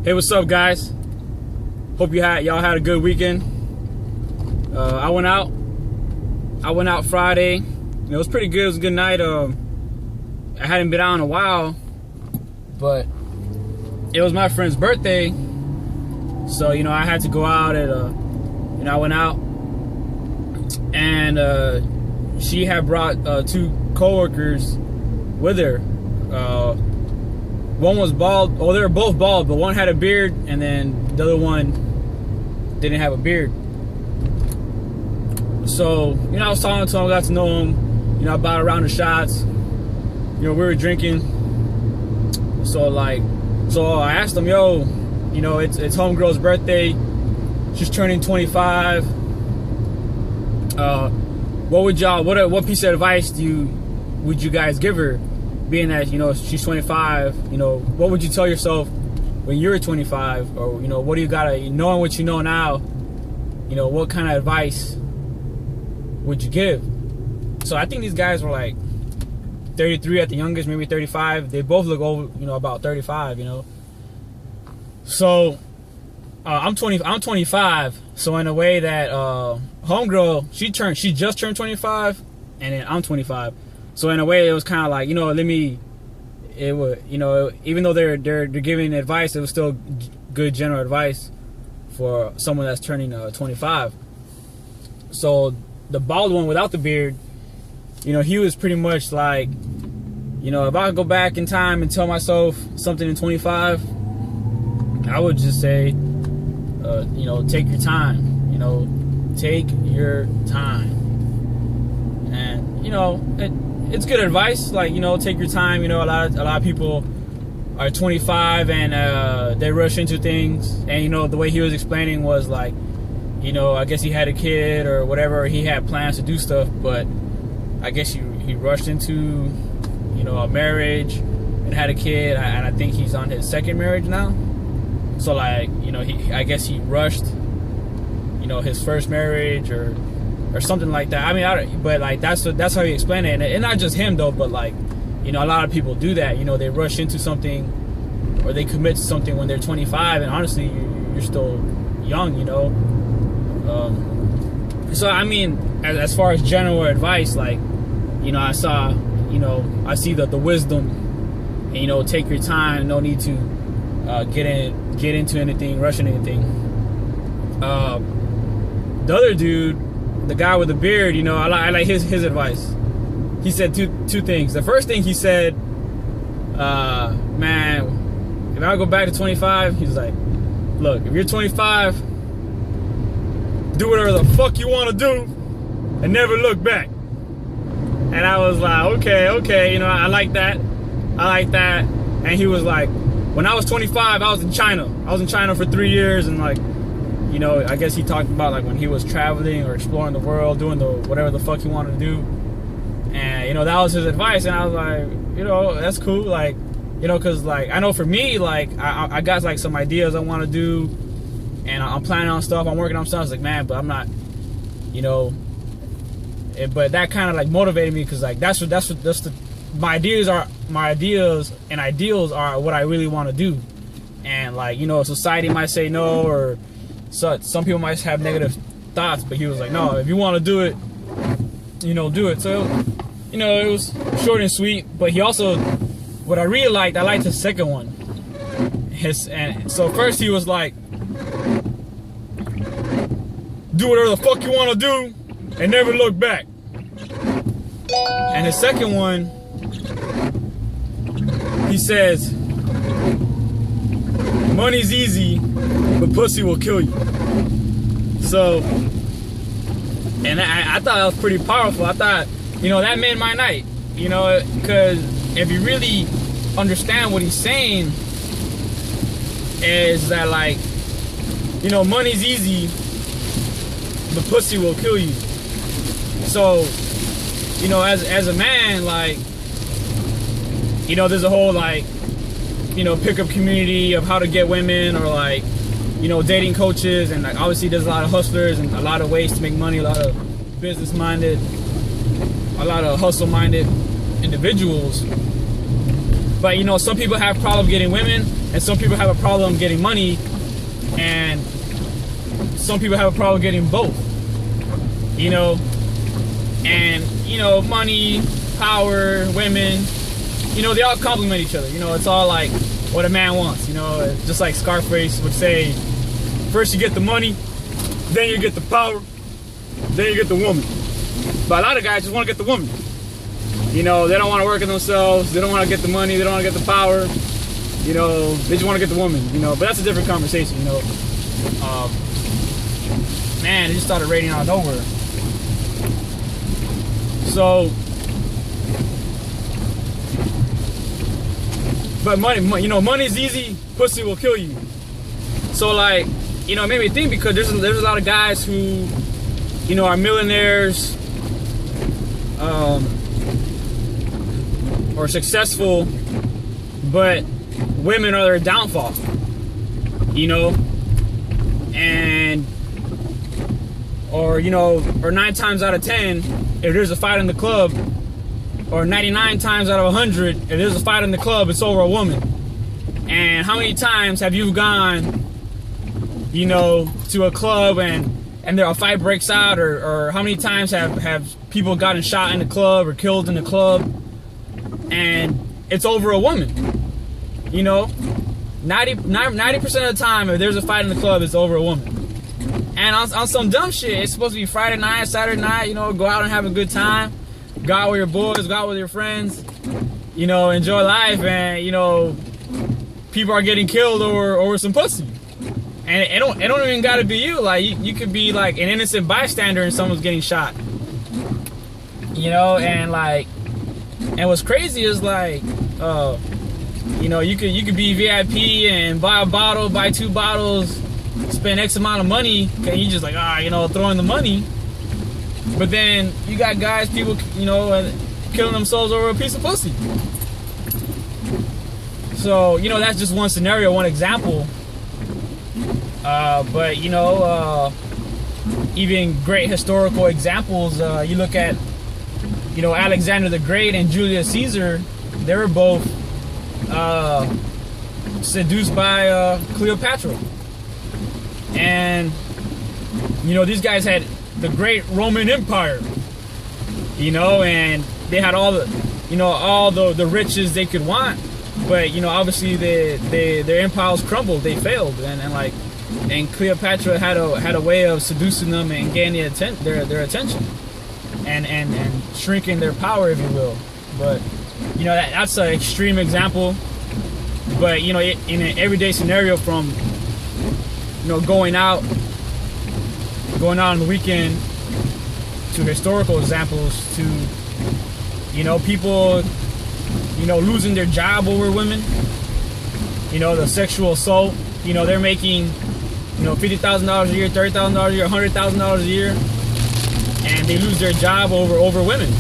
Hey, what's up, guys? Hope y'all had a good weekend. I went out Friday. It was pretty good. It was a good night. I hadn't been out in a while, but it was my friend's birthday, so I had to go out. I went out, and she had brought two coworkers with her. One was bald. Well, they were both bald, but one had a beard, and then the other one didn't have a beard. So, I was talking to him, got to know him. I bought a round of shots. We were drinking. So I asked him, it's homegirl's birthday. She's turning 25. What piece of advice would you guys give her? Being that, she's 25, what would you tell yourself when you were 25? Or, what do you gotta, knowing what you know now, what kind of advice would you give? So I think these guys were like 33 at the youngest, maybe 35. They both look over, about 35, So I'm 25. So in a way that homegirl, she just turned 25, and then I'm 25. So in a way, it was kind of like, even though they're giving advice, it was still good general advice for someone that's turning 25. So the bald one without the beard, he was pretty much like, if I could go back in time and tell myself something in 25, I would just say, take your time, take your time. And, it's good advice, take your time. A lot of people are 25 and they rush into things. And the way he was explaining was like, I guess he had a kid or whatever. He had plans to do stuff, but I guess he rushed into, a marriage and had a kid. And I think he's on his second marriage now. So I guess he rushed, his first marriage or something like that. I mean, but that's how he explained it, and not just him though, but a lot of people do that. They rush into something or they commit to something when they're 25, and honestly, you're still young, So I mean, as far as general advice, I see the wisdom, and take your time. No need to get into anything, rush into anything. The other dude, the guy with the beard, I like his advice. He said two things. The first thing he said, man, if I go back to 25, he's like, look, if you're 25, do whatever the fuck you want to do and never look back. And I was like, okay, I like that. And he was like, when I was 25, I was in China. I was in China for 3 years, and I guess he talked about when he was traveling or exploring the world, doing whatever the fuck he wanted to do. And, that was his advice. And I was like, that's cool. Cause I know for me, I got some ideas I want to do, and I'm planning on stuff. I'm working on stuff. I was like, man, but I'm not, but that kind of motivated me. Cause my ideas and ideals are what I really want to do. And society might say no, or some people might have negative thoughts, but he was like, no, if you want to do it, do it. So, it was short and sweet, but he also, what I really liked, I liked his second one. And so first he was like, do whatever the fuck you want to do and never look back. And his second one, he says, money's easy, but pussy will kill you. So, and I thought that was pretty powerful. I thought, that made my night, because if you really understand what he's saying, is that money's easy, but pussy will kill you. So, as a man, there's a whole pickup community of how to get women, or dating coaches, and obviously there's a lot of hustlers and a lot of ways to make money, a lot of business minded, a lot of hustle minded individuals. But you know, some people have a problem getting women, and some people have a problem getting money, and some people have a problem getting both. You know, and you know, money, power, women, you know, they all complement each other. You know, it's all like what a man wants. You know, just like Scarface would say, first you get the money, then you get the power, then you get the woman. But a lot of guys just want to get the woman. You know, they don't want to work on themselves. They don't want to get the money. They don't want to get the power. You know, they just want to get the woman. You know, but that's a different conversation. You know, man, it just started raining out of nowhere. So, but money, you know, money's easy. Pussy will kill you. So, like, you know, it made me think because there's a lot of guys who, you know, are millionaires, or successful, but women are their downfall, you know, and, or, you know, or 9 times out of 10, if there's a fight in the club, or 99 times out of 100, if there's a fight in the club, it's over a woman. And how many times have you gone, you know, to a club and there a fight breaks out, or how many times have people gotten shot in the club or killed in the club, and it's over a woman? You know, 90% of the time, if there's a fight in the club, it's over a woman. And on some dumb shit, it's supposed to be Friday night, Saturday night, you know, go out and have a good time, go out with your boys, go out with your friends, you know, enjoy life, and, you know, people are getting killed over some pussy. And it don't even gotta be you. Like, you could be like an innocent bystander and someone's getting shot. You know, and like, and what's crazy is like, you know, you could be VIP and buy a bottle, buy 2 bottles, spend X amount of money, and you just like, you know, throw in the money. But then you got guys, people, you know, killing themselves over a piece of pussy. So, you know, that's just one scenario, one example. But, you know, even great historical examples, you look at, you know, Alexander the Great and Julius Caesar, they were both seduced by Cleopatra. And, you know, these guys had the great Roman Empire, you know, and they had all the, you know, all the riches they could want. But, you know, obviously their empires crumbled, they failed, and Cleopatra had a way of seducing them and gaining their attention, and shrinking their power, if you will. But, you know, that's an extreme example. But, you know, in an everyday scenario, from, you know, going out on the weekend, to historical examples, to, you know, people, you know, losing their job over women, you know, the sexual assault, you know, they're making, you know, $50,000 a year, $30,000 a year, $100,000 a year, and they lose their job over women.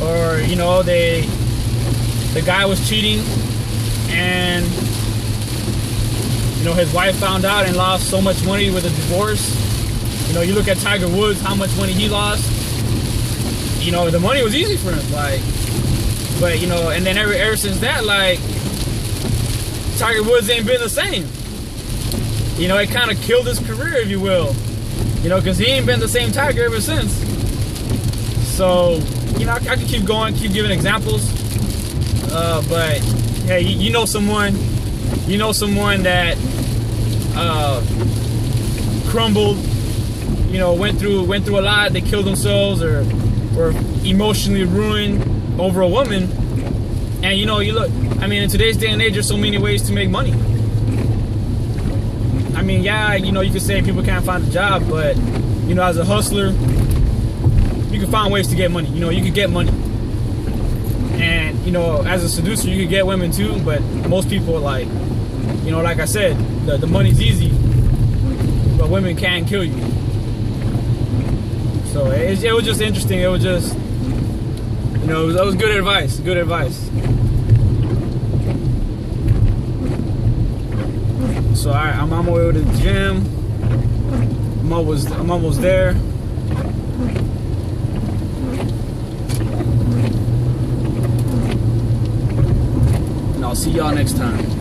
Or, you know, the guy was cheating, and, you know, his wife found out and lost so much money with a divorce. You know, you look at Tiger Woods, how much money he lost. You know, the money was easy for him, like, but, you know, and then ever since that, like, Tiger Woods ain't been the same. You know, it kind of killed his career, if you will. You know, because he ain't been the same Tiger ever since. So, you know, I could keep going, keep giving examples. But, hey, you know someone that crumbled, you know, went through a lot, they killed themselves or were emotionally ruined over a woman. And, you know, you look, I mean, in today's day and age, there's so many ways to make money. I mean, yeah, you know, you could say people can't find a job, but, you know, as a hustler, you can find ways to get money. You know, you could get money. And, you know, as a seducer, you could get women too, but most people, like, you know, like I said, the money's easy, but women can kill you. So it was just interesting. It was just, you know, it was good advice. Good advice. So I'm on my way to the gym. I'm almost there. I'll see y'all next time.